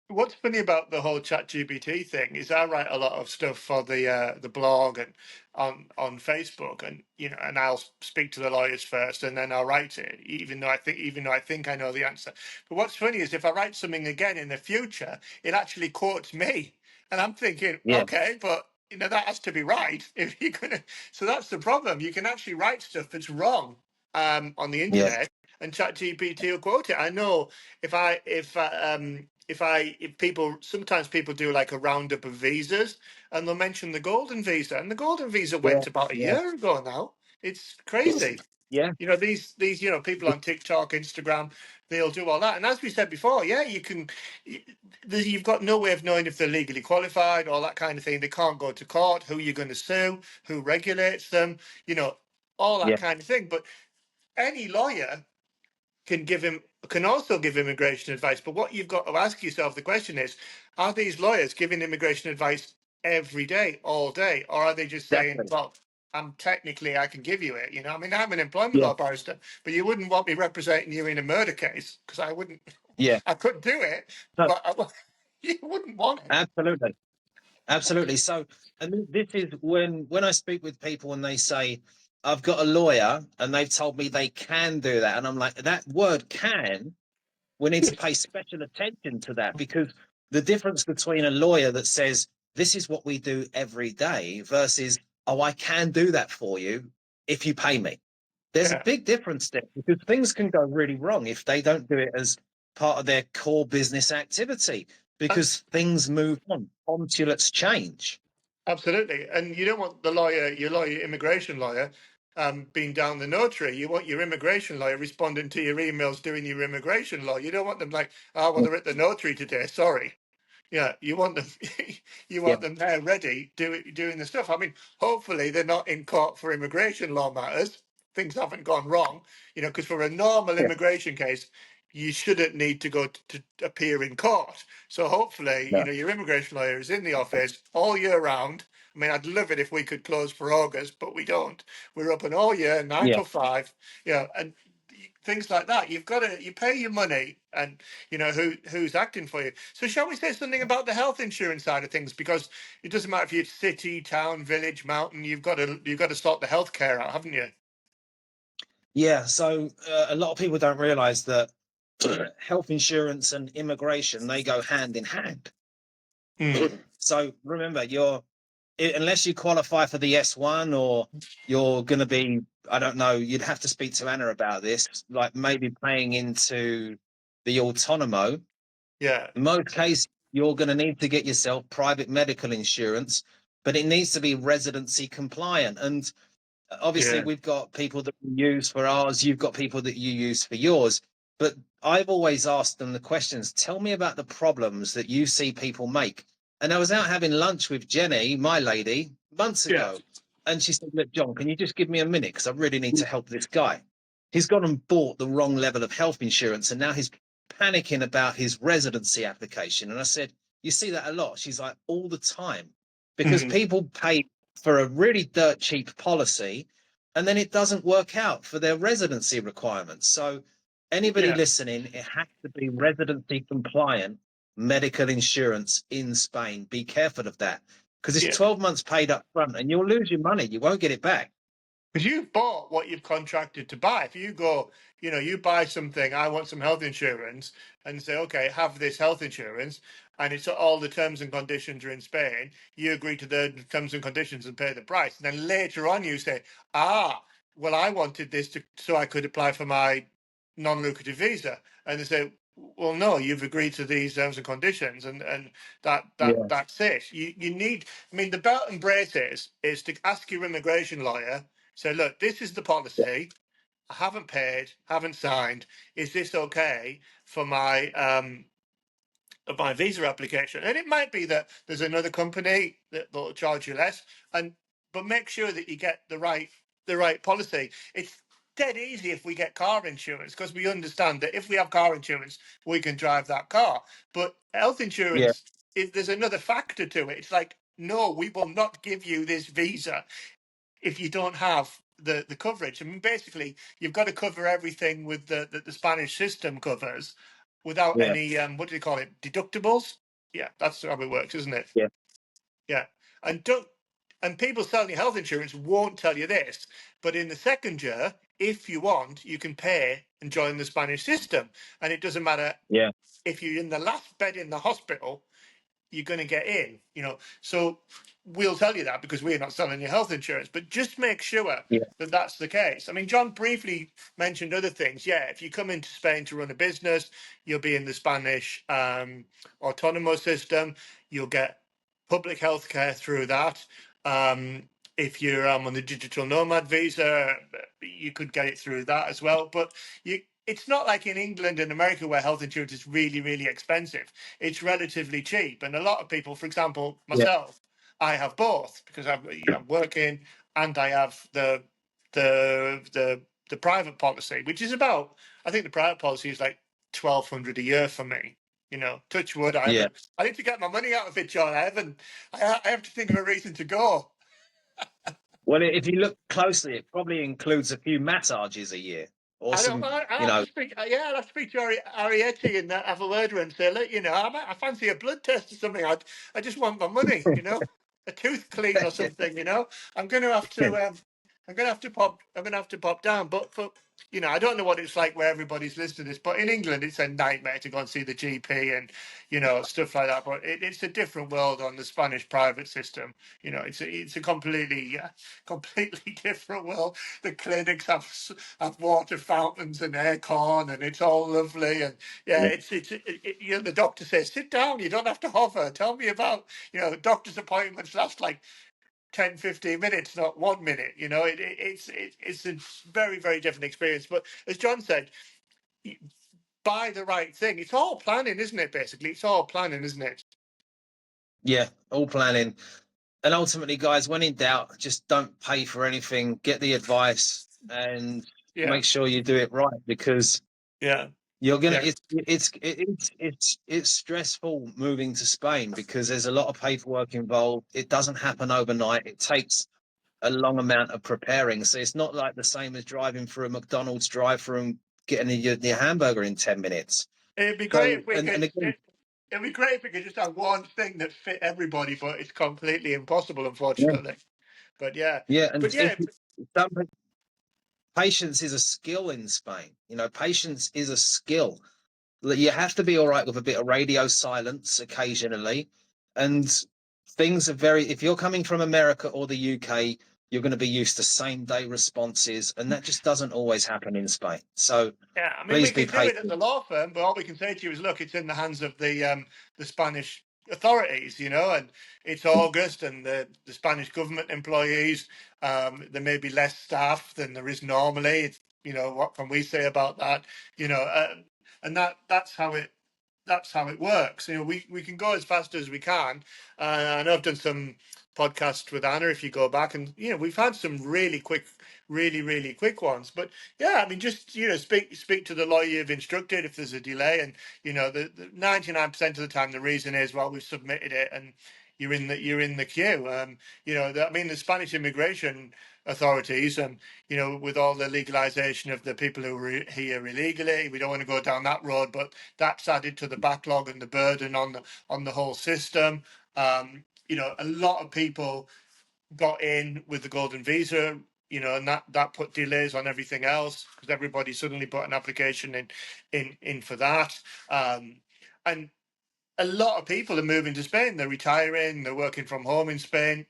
What's funny about the whole Chat GPT thing is I write a lot of stuff for the blog and on Facebook, and and I'll speak to the lawyers first, and then I'll write it, even though I think I know the answer. But what's funny is if I write something again in the future, it actually quotes me, and I'm thinking, Yeah, okay, but that has to be right if you're gonna. So that's the problem. You can actually write stuff that's wrong on the yeah, internet, and Chat GPT will quote it. I know if people sometimes people do like a roundup of visas and they'll mention the golden visa, and the golden visa yeah, went about a yeah, year ago now. It's crazy. yeah, These people on TikTok, Instagram, they'll do all that. And as we said before, yeah, you've got no way of knowing if they're legally qualified, all that kind of thing. They can't go to court. Who you're going to sue? Who regulates them? All that yeah. kind of thing. But any lawyer can also give immigration advice. But what you've got to ask yourself the question is, are these lawyers giving immigration advice every day, all day, or are they just saying, Definitely. well, I can give you it. I mean, I'm an employment Yeah, law barrister, but you wouldn't want me representing you in a murder case because I wouldn't. yeah. I could do it, So but you wouldn't want it. absolutely, absolutely. So, and this is when I speak with people and they say, "I've got a lawyer," and they've told me they can do that, and I'm like, that word "can." We need to pay special attention to that because the difference between a lawyer that says this is what we do every day versus, "Oh, I can do that for you if you pay me." There's a Yeah, big difference there because things can go really wrong if they don't do it as part of their core business activity because things move on, consulates change. absolutely. And you don't want your immigration lawyer, being down the notary. You want your immigration lawyer responding to your emails, doing your immigration law. You don't want them like, oh, well, Yeah, they're at the notary today. Sorry. Yeah, you want them, you yeah, want them there ready, doing the stuff. I mean, hopefully they're not in court for immigration law matters. Things haven't gone wrong, because for a normal yeah, immigration case, you shouldn't need to go to appear in court. So hopefully, no, your immigration lawyer is in the office all year round. I mean, I'd love it if we could close for August, but we don't. We're open all year, nine yeah. till five. And things like that. You pay your money, and who's acting for you. So shall we say something about the health insurance side of things? Because it doesn't matter if you're city, town, village, mountain. You've got to sort the healthcare out, haven't you? Yeah, so a lot of people don't realize that health insurance and immigration, they go hand in hand. Mm. So remember, unless you qualify for the S1, or you're going to be, I don't know, you'd have to speak to Anna about this, like maybe paying into the Autonomo. Yeah, In most cases, you're going to need to get yourself private medical insurance, but it needs to be residency compliant. And obviously, yeah, we've got people that we use for ours, you've got people that you use for yours. But I've always asked them the questions, tell me about the problems that you see people make. And I was out having lunch with Jenny, my lady, months yeah, ago. And she said, look, John, can you just give me a minute? Because I really need to help this guy. He's gone and bought the wrong level of health insurance, and now he's panicking about his residency application. And I said, you see that a lot? She's like, all the time. Because mhm, people pay for a really dirt cheap policy, and then it doesn't work out for their residency requirements. So anybody yeah, listening, it has to be residency compliant medical insurance in Spain. Be careful of that, because it's yeah. 12 months paid up front and you'll lose your money. You won't get it back. Because you've bought what you've contracted to buy. If you go, you buy something, I want some health insurance, and say, okay, have this health insurance, and it's all the terms and conditions are in Spain, you agree to the terms and conditions and pay the price. And then later on, you say, well, I wanted this so I could apply for my non lucrative visa. And they say, well, no, you've agreed to these terms and conditions, and Yeah, that's it. You need, I mean, the belt and braces is to ask your immigration lawyer. So look, this is the yeah, policy. I haven't paid, haven't signed. Is this okay for my visa application? And it might be that there's another company that will charge you less, but make sure that you get the right policy. It's dead easy if we get car insurance, because we understand that if we have car insurance, we can drive that car. But health yeah, insurance, if there's another factor to it, it's like, no, we will not give you this visa if you don't have the coverage. I mean, basically, you've got to cover everything with the Spanish system covers, without yeah, any what do you call it, deductibles? Yeah, that's how it works, isn't it? yeah, Yeah, and don't and people selling you health insurance won't tell you this, but in the second year, if you want, you can pay and join the Spanish system, and it doesn't matter yeah, if you're in the last bed in the hospital, you're going to get in, So we'll tell you that because we're not selling you health insurance, but just make sure yeah, that that's the case. I mean, John briefly mentioned other things. Yeah, if you come into Spain to run a business, you'll be in the Spanish autonomous system. You'll get public health care through that. If you're on the digital nomad visa, you could get it through that as well. But it's not like in England and America where health insurance is really, really expensive. It's relatively cheap. And a lot of people, for example, yeah, myself, I have both because I'm working and I have the private policy, which is about, I think the private policy is like 1,200 a year for me. Touch wood. yeah. I need to get my money out of it, John. I have to think of a reason to go. Well, if you look closely, it probably includes a few massages a year, or I don't. some, I you have to know, speak. Yeah, I have to speak to Arietti and have a word with her and say, look, I fancy a blood test or something. I just want my money. A tooth clean or something. I'm going to have to. I'm going to have to pop. I'm going to have to pop down. But I don't know what it's like where everybody's listening to this. But in England, it's a nightmare to go and see the GP and stuff like that. But it's a different world on the Spanish private system. It's a completely different world. The clinics have water fountains and aircon, and it's all lovely. And yeah, yeah, the doctor says, sit down, you don't have to hover. Tell me about, the doctor's appointments last like 10, 15 minutes, not 1 minute. It's a very, very different experience. But as John said, buy the right thing. It's all planning, isn't it? Basically, it's all planning, isn't it? yeah, all planning. And ultimately, guys, when in doubt, just don't pay for anything. Get the advice and Yeah, make sure you do it right, because yeah, you're gonna. yeah. It's stressful moving to Spain because there's a lot of paperwork involved. It doesn't happen overnight. It takes a long amount of preparing. So it's not like the same as driving through a McDonald's drive-through and getting your hamburger in 10 minutes. It'd be great So if we and could. again, It'd be great if we could just have one thing that fit everybody, but it's completely impossible, yeah, unfortunately. But yeah, yeah, and but yeah, some patience is a skill in Spain. Patience is a skill. You have to be all right with a bit of radio silence occasionally, and things are very, if you're coming from America or the UK, you're going to be used to same day responses, and that just doesn't always happen in Spain. So Yeah, I mean, we please be can do it at patient. the law firm, but all we can say to you is, look, it's in the hands of the Spanish authorities, you know, and it's August, and the Spanish government employees, there may be less staff than there is normally. It's, you know, what can we say about that? You know, and that's how it works. You know, we can go as fast as we can. I know I've done some podcasts with Anna. If you go back, and you know, we've had some really quick, really quick ones. But yeah, I mean, just you know, speak to the lawyer you've instructed if there's a delay, and you know, the 99% of the time the reason is, well, we've submitted it and you're in the queue. You know, I mean, the Spanish immigration authorities, and you know, with all the legalization of the people who are here illegally, we don't want to go down that road, but that's added to the backlog and the burden on the whole system. You know, a lot of people got in with the golden visa, you know, and that put delays on everything else because everybody suddenly put an application in for that. And a lot of people are moving to Spain. They're retiring. They're working from home in Spain.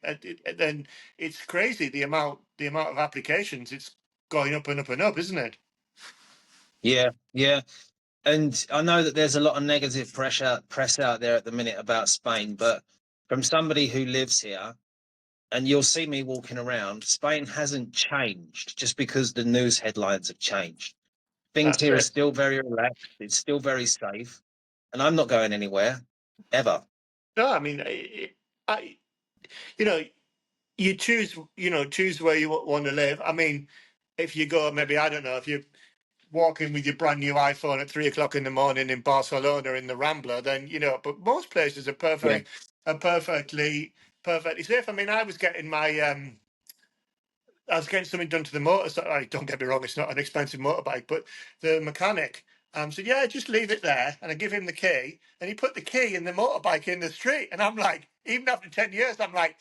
Then it's crazy the amount of applications. It's going up and up and up, isn't it? Yeah, yeah. And I know that there's a lot of negative press out there at the minute about Spain, but from somebody who lives here, and you'll see me walking around, Spain hasn't changed just because the news headlines have changed. Things That's here are it. still very relaxed. It's still very safe, and I'm not going anywhere ever. No, I mean, I you know, choose where you want to live. I mean, if you go, maybe I don't know, if you're walking with your brand new iPhone at 3 o'clock in the morning in Barcelona in the Rambla, then you know. But most places Yeah, are perfectly safe. I mean, I was getting something done to the motor. Don't get me wrong, it's not an expensive motorbike, but the mechanic said, "Yeah, just leave it there." And I give him the key, and he put the key in the motorbike in the street. And I'm like, even after 10 years, I'm like,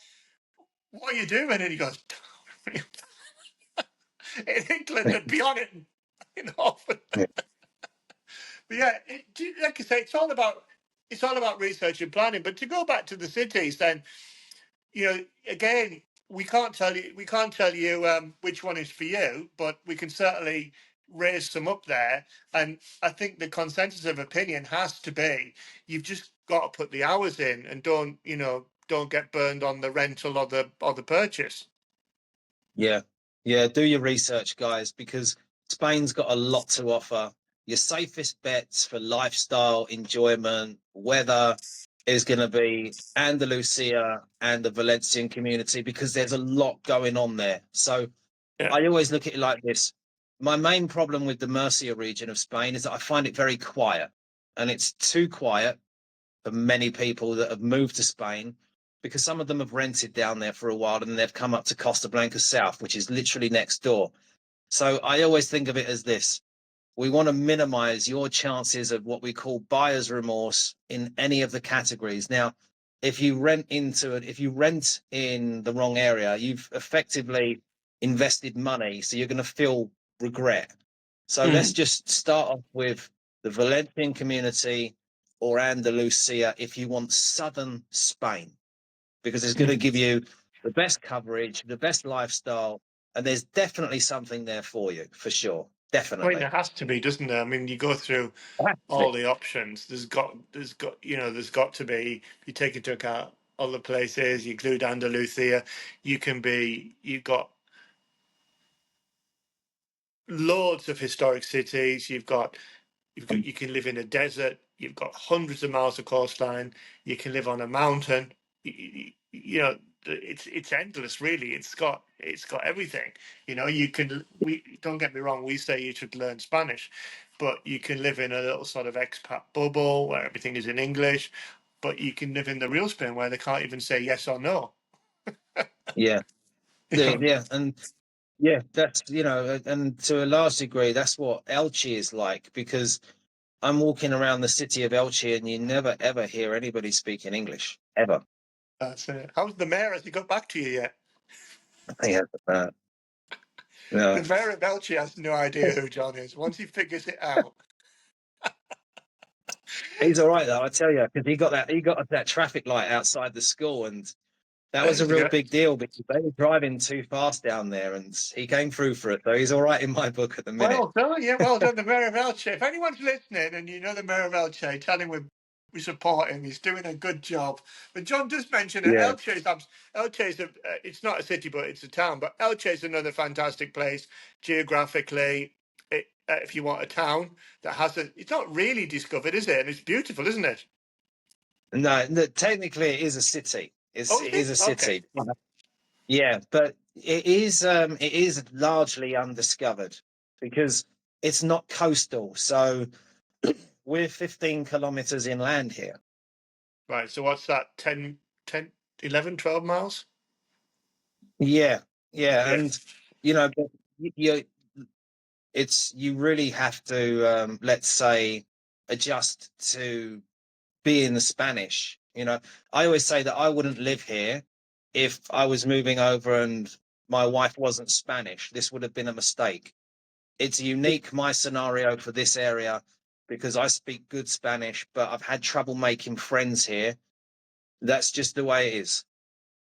"What are you doing?" And he goes, "In England, they'd be on it." You know, but yeah, yeah, like I say, it's all about research and planning. But to go back to the cities, then you know, again, we can't tell you which one is for you, but we can certainly raise some up there. And I think the consensus of opinion has to be you've just got to put the hours in and don't get burned on the rental or the purchase. yeah, yeah. Do your research, guys, because Spain's got a lot to offer. Your safest bets for lifestyle, enjoyment, weather is going to be Andalusia and the Valencian community because there's a lot going on there. So Yeah. I always look at it like this. My main problem with the Murcia region of Spain is that I find it very quiet, and it's too quiet for many people that have moved to Spain because some of them have rented down there for a while and they've come up to Costa Blanca South, which is literally next door. So I always think of it as this: we want to minimize your chances of what we call buyer's remorse in any of the categories. Now, if you rent into it, if you rent in the wrong area, you've effectively invested money, so you're going to feel regret. So let's Mm. just start off with the Valencian community or Andalusia if you want southern Spain, because it's going to Mm. give you the best coverage, the best lifestyle, and there's definitely something there for you, for sure. I mean, Definitely. there has to be, doesn't there? I mean, you go through all the options. There's got to be. You take into account all the places. You include Andalusia. You've got loads of historic cities. You can live in a desert. You've got hundreds of miles of coastline. You can live on a mountain. You know, it's endless. Really, it's got everything. You know, you can. We don't get me wrong. We say you should learn Spanish, but you can live in a little sort of expat bubble where everything is in English. But you can live in the real Spain where they can't even say yes or no. Yeah, You know, yeah, and yeah, that's and to a large degree, that's what Elche is like because I'm walking around the city of Elche, and you never ever hear anybody speaking English ever. that's it. How's the mayor? Has he got back to you yet? Yeah, The no, mayor of Elche has no idea who John is. Once he figures it out, He's all right though, I tell you, because he got that traffic light outside the school, and that was a real big deal because they were driving too fast down there, and he came through for it. So he's all right in my book at the minute. Well done, yeah, well done, the Mayor of Elche. If anyone's listening and you know the Mayor of Elche, tell him we support him. He's doing a good job. But John just mentioned that Yeah. Elche is it's not a city, but it's a town. But Elche is another fantastic place geographically. If you want a town that has it's not really discovered, is it? And it's beautiful, isn't it? No, technically it is a city. Oh, It is is it? a Okay. city. Yeah, but it is largely undiscovered because it's not coastal. So we're 15 kilometers inland here. Right. So what's that? 10, 11, 12 miles? Yeah, yeah, Yeah. and but you you really have to let's say adjust to being the Spanish. I always say that I wouldn't live here if I was moving over and my wife wasn't Spanish. This would have been a mistake. It's unique, my scenario for this area, because I speak good Spanish, but I've had trouble making friends here. That's just the way it is.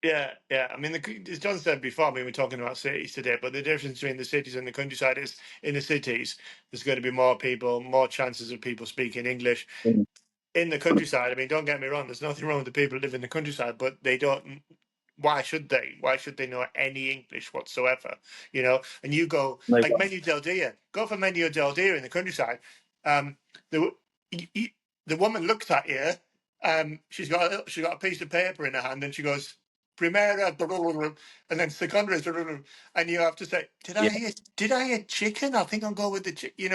Yeah, yeah. I mean, as John said before, I mean, we're talking about cities today, but the difference between the cities and the countryside is in the cities, there's going to be more people, more chances of people speaking English. Mm. In the countryside, I mean, don't get me wrong, there's nothing wrong with the people who live in the countryside, but they don't. Why should they? Why should they know any English whatsoever? And you go No, like Menu del Dia. Go for Menu del Dia in the countryside. Um, the y- the woman looks at you. She's got a piece of paper in her hand, and she goes, "Primera," and then "Secondra," and you have to say, yeah, Did I eat chicken? I think I'll go with the chicken."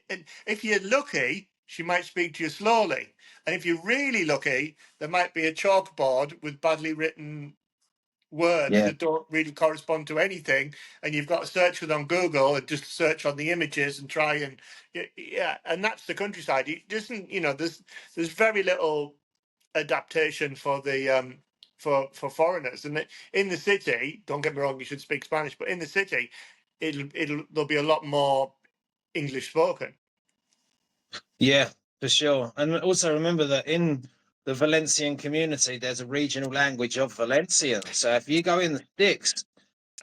And if you're lucky, she might speak to you slowly, and if you're really lucky, there might be a chalkboard with badly written words yeah, that don't really correspond to anything, and you've got to search it on Google and just search on the images and try and yeah, and that's the countryside. It doesn't, there's very little adaptation for the for foreigners, and in the city, don't get me wrong, you should speak Spanish, but in the city, there'll be a lot more English spoken. yeah, for sure. And also remember that in the Valencian community, there's a regional language of Valencian. So if you go in the sticks,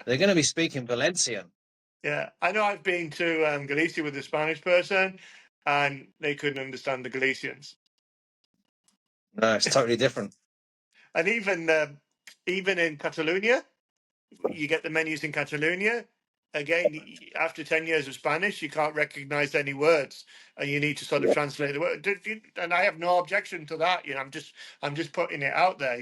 they're going to be speaking Valencian. Yeah, I know. I've been to Galicia with a Spanish person, and they couldn't understand the Galicians. No, it's totally different. And even in Catalonia, you get the menus in Catalonia. Again, after 10 years of Spanish, you can't recognize any words, and you need to sort of translate the word. And I have no objection to that. I'm just putting it out there.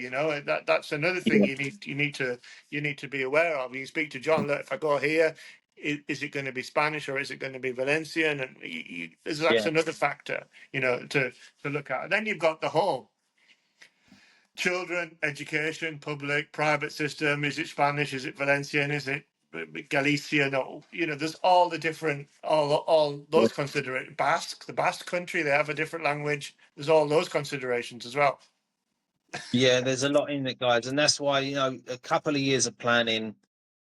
That's another thing Yeah, you need to be aware of. You speak to John. Look, if I go here, is it going to be Spanish or is it going to be Valencian? And that's yeah, another factor, to look at. And then you've got the whole children, education, public, private system. Is it Spanish? Is it Valencian? Is it Galician? Or, there's all the different, all yeah. those considerations. The Basque country, they have a different language. There's all those considerations as well. Yeah, there's a lot in it, guys, and that's why a couple of years of planning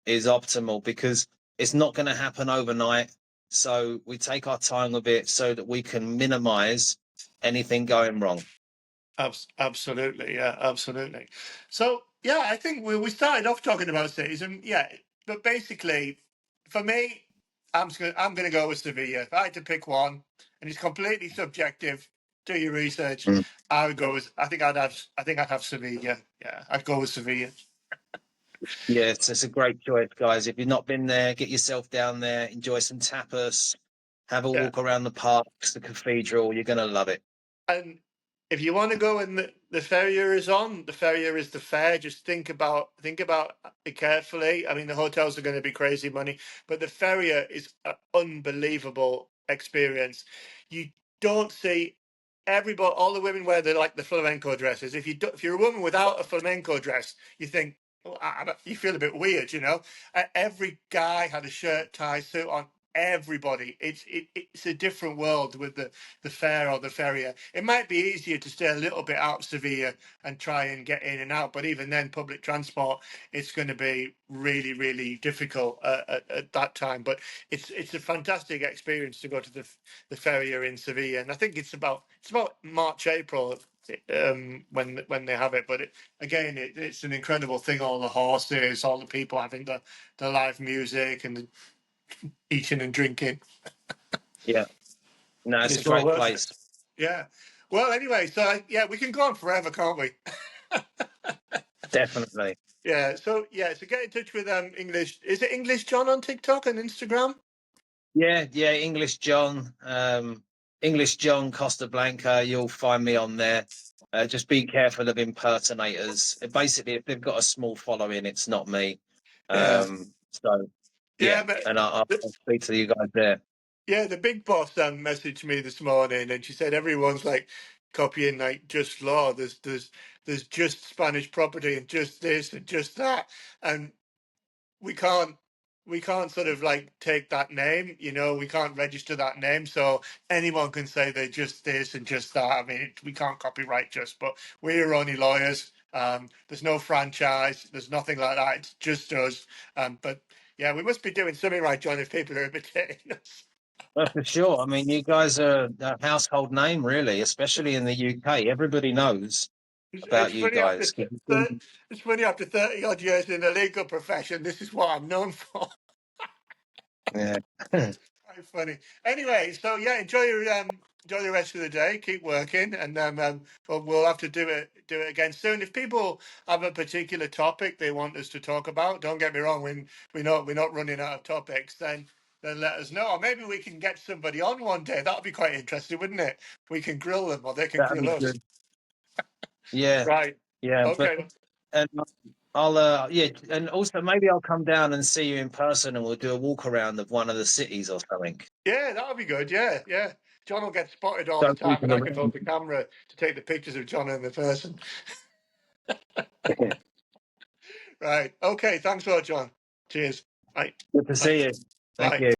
is optimal because it's not going to happen overnight. So we take our time with it so that we can minimize anything going wrong. Absolutely, yeah, absolutely. So yeah, I think we started off talking about cities, and yeah, but basically, for me, I'm gonna go with Sevilla. If I had to pick one, and it's completely subjective. Do your research. Mm. I would go with. I think I'd have Sevilla. Yeah, I'd go with Sevilla. Yeah, it's a great choice, guys. If you've not been there, get yourself down there, enjoy some tapas, have a Yeah. walk around the parks, the cathedral. You're going to love it. And if you want to go and the Ferrier is on, the Ferrier is the fair. Just think about it carefully. I mean, the hotels are going to be crazy money, but the Ferrier is an unbelievable experience. You don't see everybody, all the women wear the flamenco dresses. If you're a woman without a flamenco dress, you think, you feel a bit weird. Every guy had a shirt, tie, suit on. everybody. It's a different world with the fair or the ferrier. It might be easier to stay a little bit out of Sevilla and try and get in and out, but even then, public transport, it's going to be really, really difficult at that time. But it's a fantastic experience to go to the ferrier in Sevilla, and I think it's about March, April. When they have it, but again, it's an incredible thing. All the horses, all the people having the live music and the eating and drinking. Yeah, no, it's a It's well great worth it. place. Yeah. Well, anyway, so yeah, we can go on forever, can't we? Definitely. Yeah. So yeah, so get in touch with English. Is it English John on TikTok and Instagram? Yeah, yeah. English John Costa Blanca. You'll find me on there. Just be careful of impersonators. Basically, if they've got a small following, it's not me. Yeah. So Yeah, yeah, but and I'll speak to you guys there. yeah, the big boss messaged me this morning, and she said everyone's like copying like just law. There's just Spanish property and just this and just that, and we can't we can't sort of like take that name, we can't register that name, so anyone can say they're just this and just that. I mean, we can't copyright just, but we're only lawyers. There's no franchise, there's nothing like that, it's just us. But yeah, we must be doing something right, John, if people are imitating us. Well, for sure. I mean, you guys are a household name, really, especially in the UK. Everybody knows It's about you funny after guys. it's funny after 30 odd years in the legal profession, this is what I'm known for. Yeah. Quite funny. Anyway, so yeah, enjoy the rest of the day. Keep working, and we'll have to do it again soon. If people have a particular topic they want us to talk about, don't get me wrong. We're not running out of topics. Then let us know. Or maybe we can get somebody on one day. That would be quite interesting, wouldn't it? We can grill them, or they can That'd grill be us. good. Yeah, Right. yeah. But Okay. and I'll yeah, and also maybe I'll come down and see you in person, and we'll do a walk around of one of the cities or something. Yeah, that would be good. Yeah, yeah. John will get spotted all the Don't time, and people I can hold around. the camera to take the pictures of John and the person. Right. Okay. Thanks a lot, John. Cheers. Bye. Good to Bye. see you. Thank Bye. you.